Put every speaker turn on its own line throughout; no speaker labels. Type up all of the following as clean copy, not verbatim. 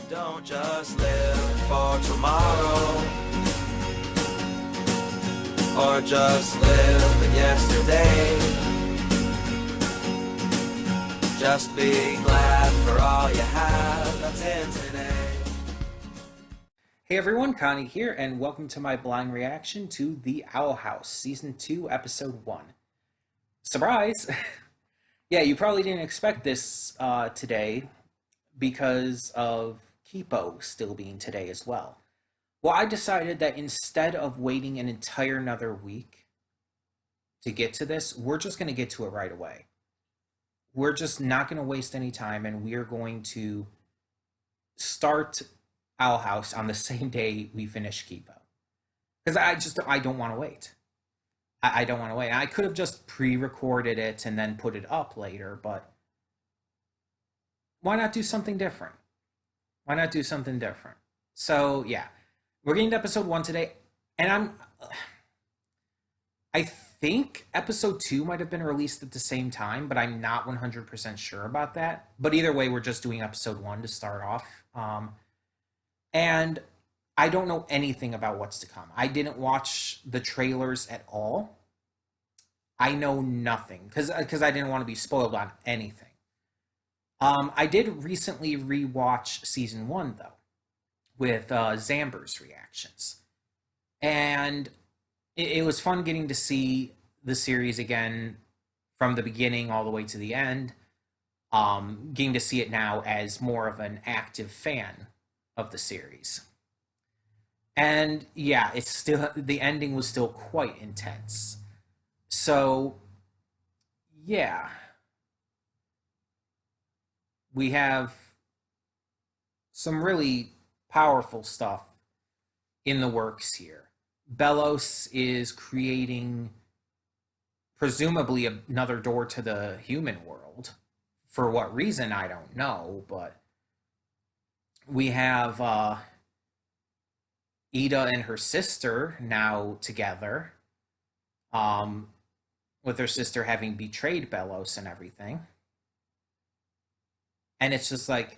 Don't just live for tomorrow, or just live in yesterday. Just be glad for all you have that's in today.
Hey everyone, Connie here, and welcome to my blind reaction to The Owl House, Season 2, Episode 1. Surprise! Yeah, you probably didn't expect this today because of Kipo still being today as well. Well, I decided that instead of waiting an entire another week to get to this, we're just going to get to it right away. We're just not going to waste any time, and we are going to start Owl House on the same day we finish Kipo. Because I don't want to wait. I don't want to wait. I could have just pre-recorded it and then put it up later, but why not do something different? Why not do something different? So yeah, we're getting to episode 1 today, and I think episode 2 might have been released at the same time, but I'm not 100% sure about that. But either way, we're just doing episode 1 to start off. And I don't know anything about what's to come. I didn't watch the trailers at all. I know nothing because I didn't want to be spoiled on anything. I did recently rewatch season 1 though, with Zamber's reactions, and it was fun getting to see the series again from the beginning all the way to the end. Getting to see it now as more of an active fan of the series. And yeah, it's still, the ending was still quite intense. So yeah, we have some really powerful stuff in the works here. Belos is creating presumably another door to the human world. For what reason, I don't know, but we have Ida and her sister now together, with her sister having betrayed Belos and everything. And it's just like,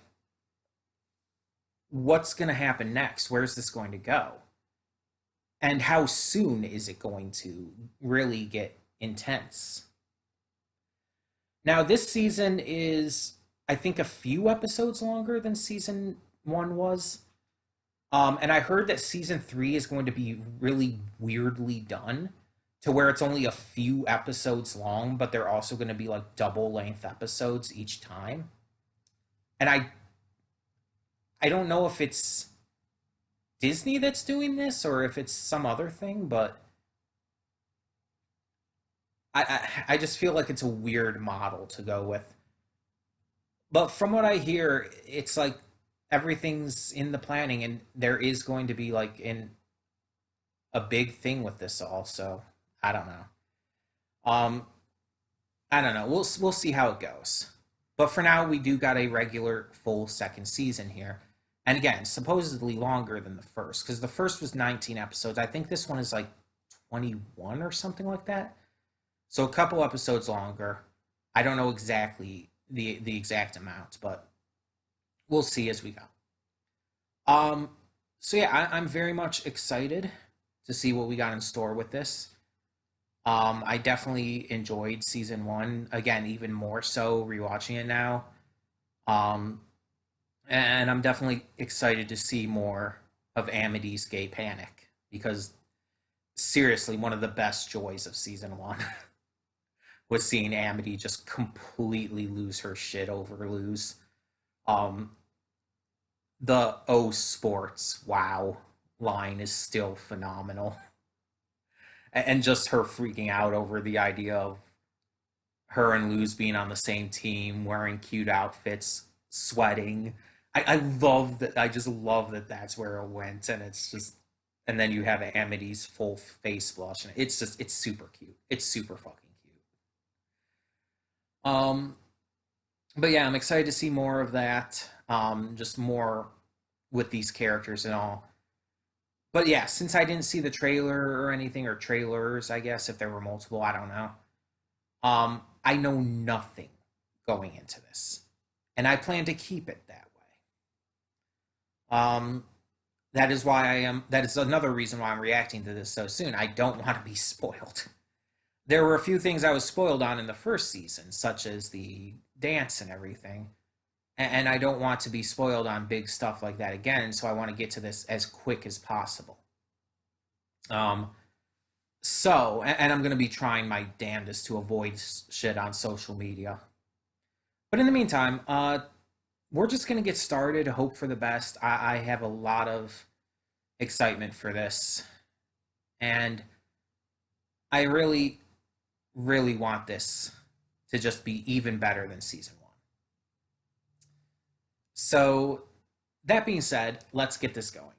what's going to happen next? Where's this going to go? And how soon is it going to really get intense? Now, this season is, I think, a few episodes longer than season 1 was. And I heard that season 3 is going to be really weirdly done to where it's only a few episodes long, but they're also going to be like double length episodes each time. And I don't know if it's Disney that's doing this or if it's some other thing, but I just feel like it's a weird model to go with. But from what I hear, it's like everything's in the planning, and there is going to be like a big thing with this also. I don't know. I don't know. We'll see how it goes. But for now, we do got a regular full second season here. And again, supposedly longer than the first, because the first was 19 episodes. I think this one is like 21 or something like that. So a couple episodes longer. I don't know exactly the exact amount, but we'll see as we go. So yeah, I'm very much excited to see what we got in store with this. I definitely enjoyed season 1, again, even more so rewatching it now. And I'm definitely excited to see more of Amity's gay panic, because seriously, one of the best joys of season 1 was seeing Amity just completely lose her shit over Luz. The "Oh sports, wow" line is still phenomenal. And just her freaking out over the idea of her and Luz being on the same team, wearing cute outfits, sweating. I love that. I just love that that's where it went. And it's just, and then you have Amity's full face blush. And it's just, it's super cute. It's super fucking cute. Um, but yeah, I'm excited to see more of that. Just more with these characters and all. But yeah, since I didn't see the trailer or anything, or trailers, I guess, if there were multiple, I don't know. I know nothing going into this. And I plan to keep it that way. Um, that is why that is another reason why I'm reacting to this so soon. I don't want to be spoiled. There were a few things I was spoiled on in the first season, such as the dance and everything. And I don't want to be spoiled on big stuff like that again, so I want to get to this as quick as possible. Um, and I'm going to be trying my damnedest to avoid shit on social media. But in the meantime, we're just going to get started, hope for the best. I have a lot of excitement for this. And I really, really want this to just be even better than season 1. So, that being said, let's get this going.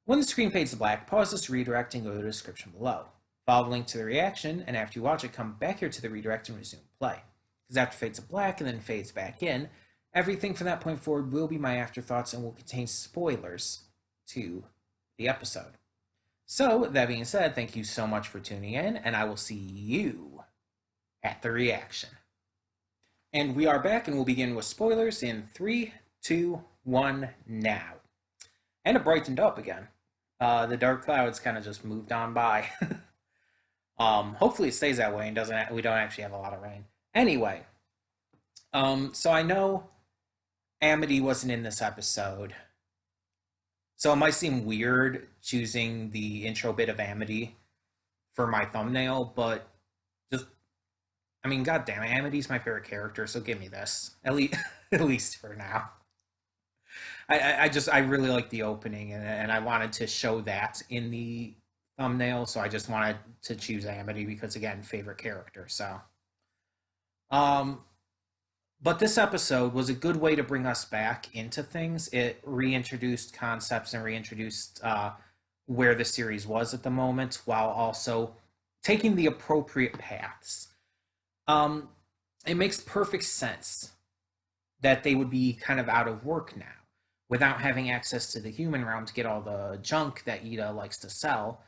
When the screen fades to black, pause this redirect and go to the description below. Follow the link to the reaction, and after you watch it, come back here to the redirect and resume play. Because after it fades to black and then fades back in, everything from that point forward will be my afterthoughts and will contain spoilers to the episode. So, that being said, thank you so much for tuning in, and I will see you at the reaction. And we are back, and we'll begin with spoilers in 3, 2, 1, now. And it brightened up again. The dark clouds kind of just moved on by. Hopefully it stays that way and we don't actually have a lot of rain. Anyway, so I know Amity wasn't in this episode, so it might seem weird choosing the intro bit of Amity for my thumbnail, but goddamn, Amity's my favorite character, so give me this. At least for now. I really like the opening, and I wanted to show that in the thumbnail, so I just wanted to choose Amity because, again, favorite character, so. But this episode was a good way to bring us back into things. It reintroduced concepts and reintroduced where the series was at the moment, while also taking the appropriate paths. It makes perfect sense that they would be kind of out of work now. Without having access to the human realm to get all the junk that Ida likes to sell,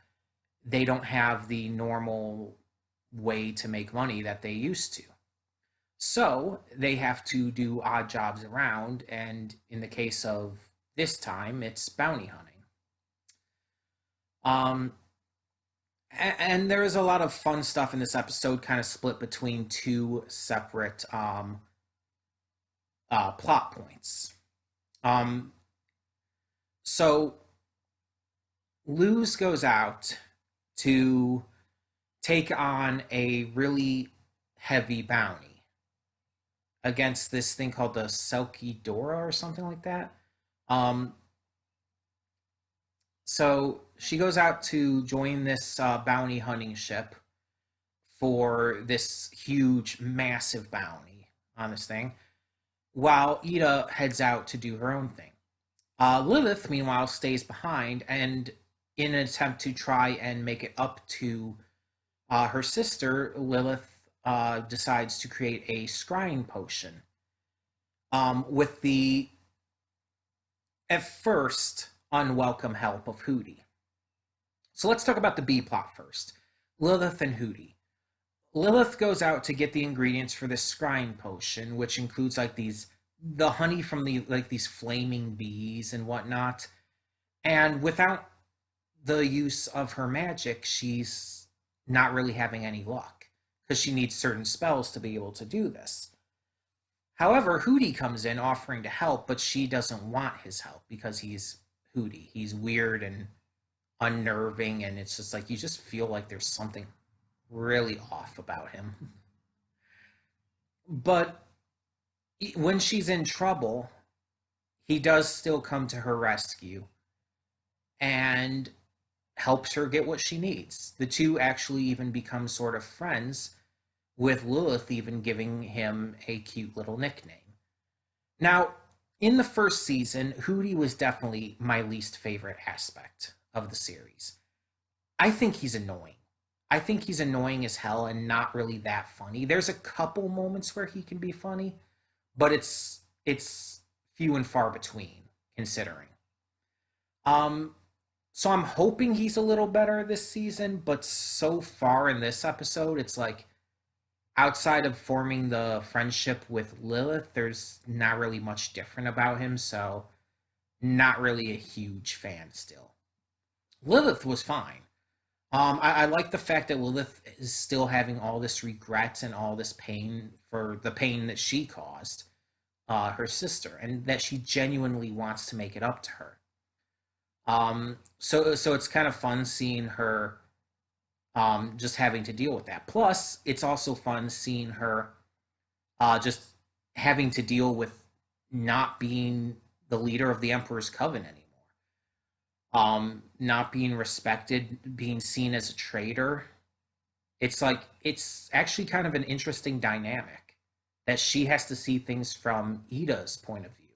they don't have the normal way to make money that they used to. So they have to do odd jobs around, and in the case of this time, it's bounty hunting. And there is a lot of fun stuff in this episode, kind of split between two separate plot points. So Luz goes out to take on a really heavy bounty against this thing called the Selkie Dora or something like that. So she goes out to join this bounty hunting ship for this huge, massive bounty on this thing, while Ida heads out to do her own thing. Lilith, meanwhile, stays behind, and in an attempt to try and make it up to her sister, Lilith decides to create a scrying potion with the, at first, unwelcome help of Hooty. So let's talk about the B plot first. Lilith and Hooty. Lilith goes out to get the ingredients for this scrying potion, which includes the honey from these flaming bees and whatnot. And without the use of her magic, she's not really having any luck because she needs certain spells to be able to do this. However, Hooty comes in offering to help, but she doesn't want his help because he's Hooty. He's weird and unnerving, and it's just like you just feel like there's something really off about him. But when she's in trouble, he does still come to her rescue and helps her get what she needs. The two actually even become sort of friends, with Lilith even giving him a cute little nickname. Now, in the first season, Hooty was definitely my least favorite aspect of the series. I think he's annoying. I think he's annoying as hell and not really that funny. There's a couple moments where he can be funny, but it's few and far between, considering. So I'm hoping he's a little better this season, but so far in this episode, it's like, outside of forming the friendship with Lilith, there's not really much different about him, so not really a huge fan still. Lilith was fine. I like the fact that Lilith is still having all this regret and all this pain for the pain that she caused her sister, and that she genuinely wants to make it up to her. So it's kind of fun seeing her just having to deal with that. Plus, it's also fun seeing her just having to deal with not being the leader of the Emperor's Coven anymore. Not being respected, being seen as a traitor. It's like it's actually kind of an interesting dynamic that she has to see things from Ida's point of view.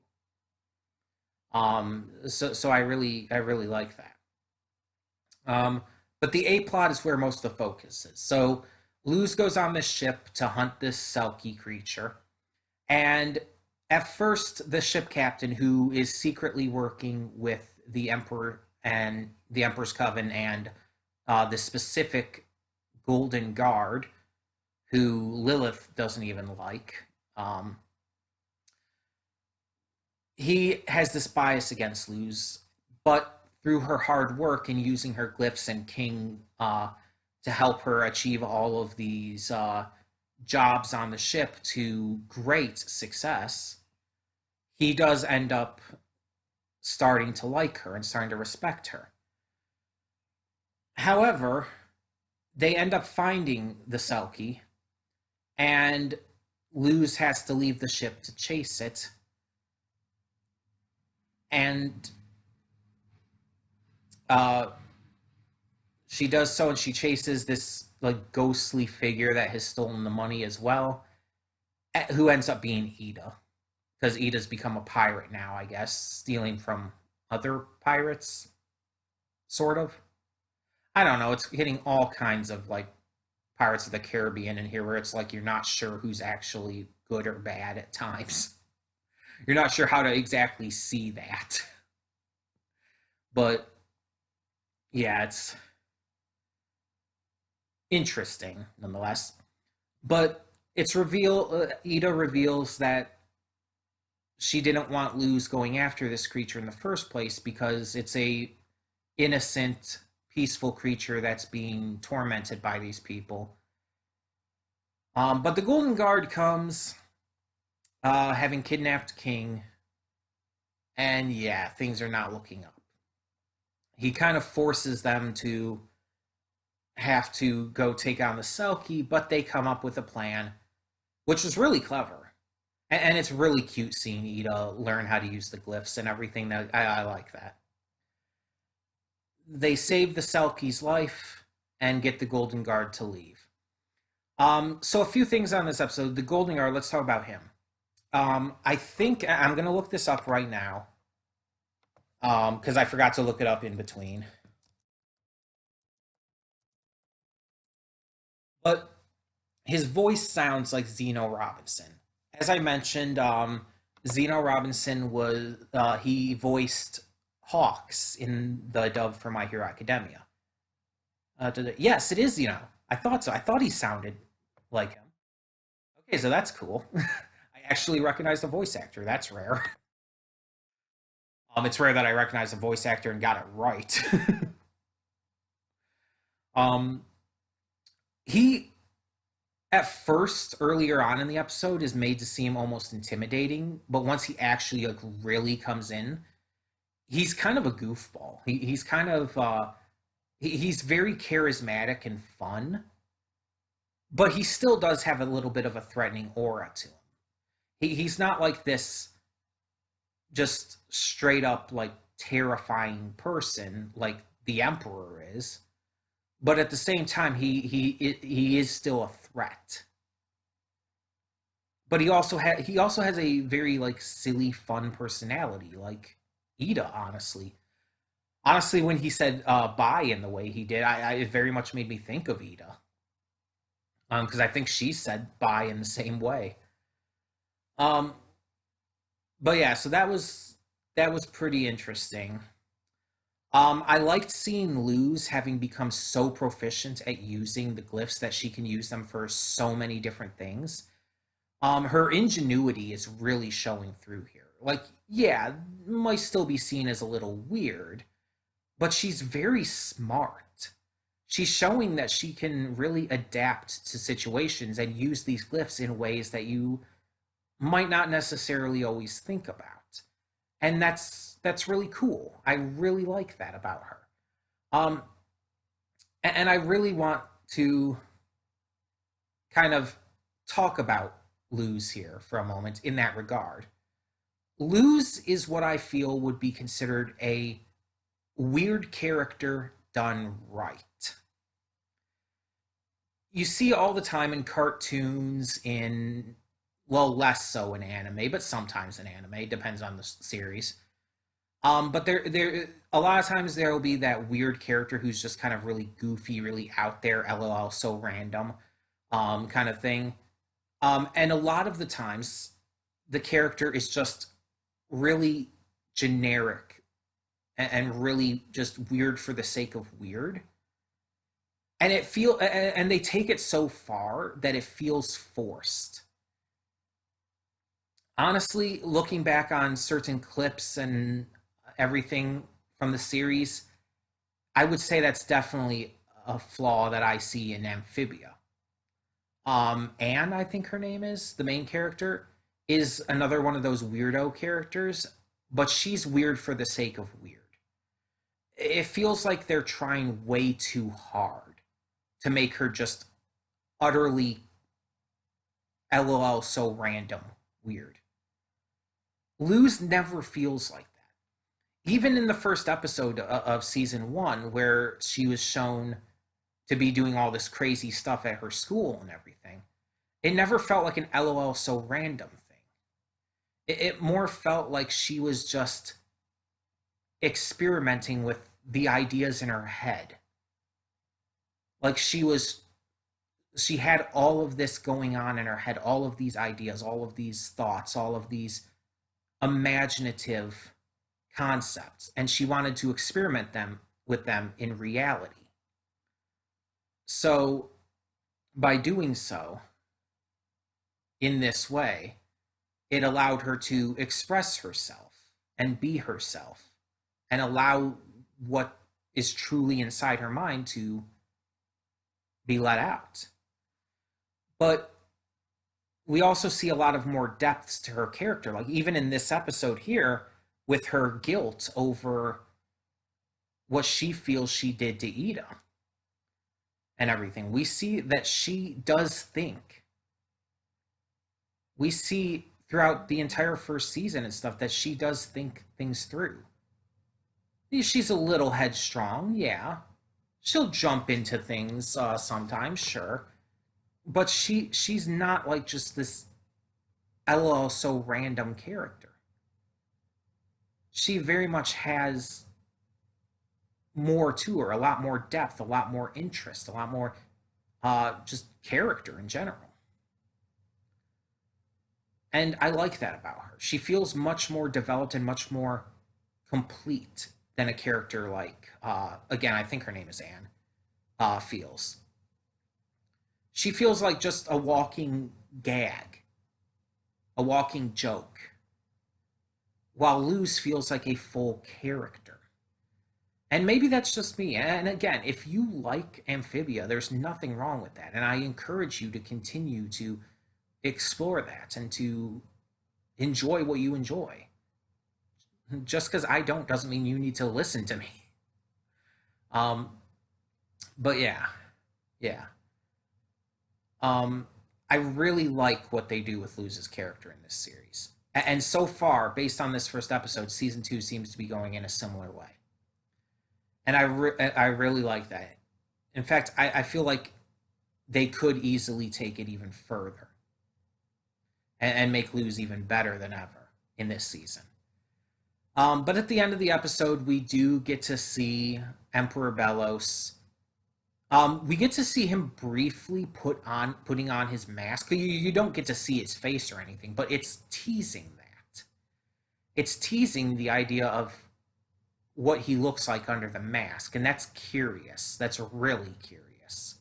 So I really like that. But the A plot is where most of the focus is. So Luz goes on this ship to hunt this Selkie creature, and at first, the ship captain, who is secretly working with the Emperor and the Emperor's Coven and the specific Golden Guard, who Lilith doesn't even like, he has this bias against Luz, but through her hard work and using her glyphs and king to help her achieve all of these jobs on the ship to great success, he does end up starting to like her and starting to respect her. However, they end up finding the Selkie, and Luz has to leave the ship to chase it. And she does so, and she chases this like ghostly figure that has stolen the money as well, who ends up being Ida, because Ida's become a pirate now, I guess, stealing from other pirates, sort of. I don't know. It's hitting all kinds of like Pirates of the Caribbean in here, where it's like you're not sure who's actually good or bad at times. You're not sure how to exactly see that. But yeah, it's interesting nonetheless. But Ida reveals that she didn't want Luz going after this creature in the first place because it's a innocent, peaceful creature that's being tormented by these people. But the Golden Guard comes, having kidnapped King, and yeah, things are not looking up. He kind of forces them to have to go take on the Selkie, but they come up with a plan, which is really clever. And it's really cute seeing Ida learn how to use the glyphs and everything. That I like that. They save the Selkie's life and get the Golden Guard to leave. So a few things on this episode. The Golden Guard, let's talk about him. I think I'm going to look this up right now because I forgot to look it up in between. But his voice sounds like Zeno Robinson. As I mentioned, Zeno Robinson he voiced Hawks in the dub for My Hero Academia. Yes, it is Zeno. I thought so. I thought he sounded like him. Okay, so that's cool. I actually recognize the voice actor. That's rare. It's rare that I recognize the voice actor and got it right. He at first, earlier on in the episode, is made to seem almost intimidating, but once he actually like really comes in, he's kind of a goofball. He's kind of he's very charismatic and fun, but he still does have a little bit of a threatening aura to him. He's not like this just straight up like terrifying person like the Emperor is, but at the same time he is still a threat. But he also has a very like silly, fun personality, like Ida. Honestly, when he said "bye" in the way he did, it very much made me think of Ida, because I think she said "bye" in the same way. Um, but yeah, so that was pretty interesting. I liked seeing Luz having become so proficient at using the glyphs that she can use them for so many different things. Her ingenuity is really showing through here. Like, yeah, might still be seen as a little weird, but she's very smart. She's showing that she can really adapt to situations and use these glyphs in ways that you might not necessarily always think about. And that's really cool. I really like that about her. Um, and I really want to kind of talk about Luz here for a moment in that regard. Luz is what I feel would be considered a weird character done right. You see all the time in cartoons, in, well, less so in anime, but sometimes in anime, depends on the series. But there, a lot of times there will be that weird character who's just kind of really goofy, really out there, LOL, so random, kind of thing. And a lot of the times, the character is just really generic and really just weird for the sake of weird. And they take it so far that it feels forced. Honestly, looking back on certain clips and everything from the series, I would say that's definitely a flaw that I see in Amphibia. Anne, I think her name is, the main character, is another one of those weirdo characters, but she's weird for the sake of weird. It feels like they're trying way too hard to make her just utterly LOL so random weird. Luz never feels like that. Even in the first episode of season 1, where she was shown to be doing all this crazy stuff at her school and everything, it never felt like an LOL so random thing. It more felt like she was just experimenting with the ideas in her head. Like she had all of this going on in her head, all of these ideas, all of these thoughts, all of these imaginative concepts, and she wanted to experiment them with them in reality. So by doing so in this way, it allowed her to express herself and be herself and allow what is truly inside her mind to be let out. But we also see a lot of more depths to her character. Like, even in this episode here, with her guilt over what she feels she did to Ida and everything, we see that she does think. We see throughout the entire first season and stuff that she does think things through. She's a little headstrong, yeah. She'll jump into things sometimes, sure. But she's not like just this LOL so random character. She very much has more to her, a lot more depth, a lot more interest, a lot more just character in general. And I like that about her. She feels much more developed and much more complete than a character like, again, I think her name is Anne, feels. She feels like just a walking gag, a walking joke, while Luz feels like a full character. And maybe that's just me. And again, if you like Amphibia, there's nothing wrong with that. And I encourage you to continue to explore that and to enjoy what you enjoy. Just because I don't doesn't mean you need to listen to me. But yeah. I really like what they do with Luz's character in this series. And so far, based on this first episode, season 2 seems to be going in a similar way. And I really like that. In fact, I feel like they could easily take it even further and make Luz even better than ever in this season. But at the end of the episode, we do get to see Emperor Belos. We get to see him briefly putting on his mask. You don't get to see his face or anything, but it's teasing that. It's teasing the idea of what he looks like under the mask, and that's curious. That's really curious.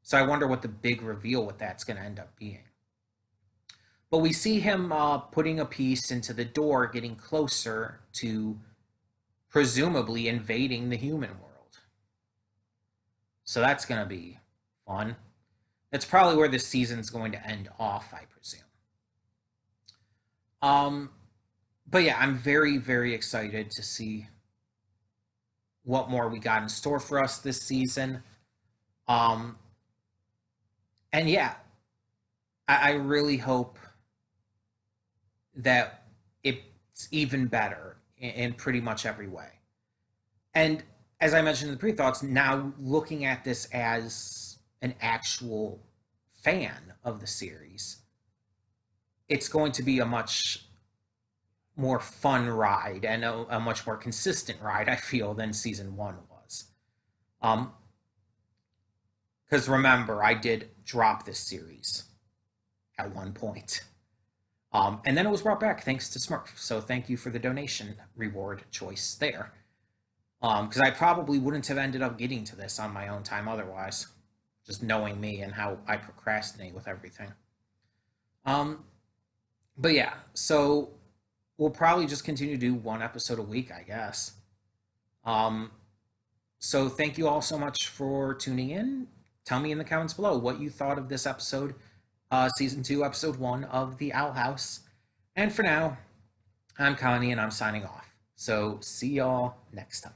So I wonder what the big reveal with that's going to end up being. But we see him putting a piece into the door, getting closer to presumably invading the human world. So that's going to be fun. That's probably where this season's going to end off, I presume. But yeah, I'm very, very excited to see what more we got in store for us this season. And yeah, I really hope that it's even better in pretty much every way. And as I mentioned in the pre-thoughts, now looking at this as an actual fan of the series, it's going to be a much more fun ride and a much more consistent ride, I feel, than season 1 was. Because remember, I did drop this series at one point. And then it was brought back thanks to Smurf. So thank you for the donation reward choice there. Because I probably wouldn't have ended up getting to this on my own time otherwise. Just knowing me and how I procrastinate with everything. But yeah, so we'll probably just continue to do one episode a week, I guess. So thank you all so much for tuning in. Tell me in the comments below what you thought of this episode, season 2, episode 1 of The Owl House. And for now, I'm Connie and I'm signing off. So see y'all next time.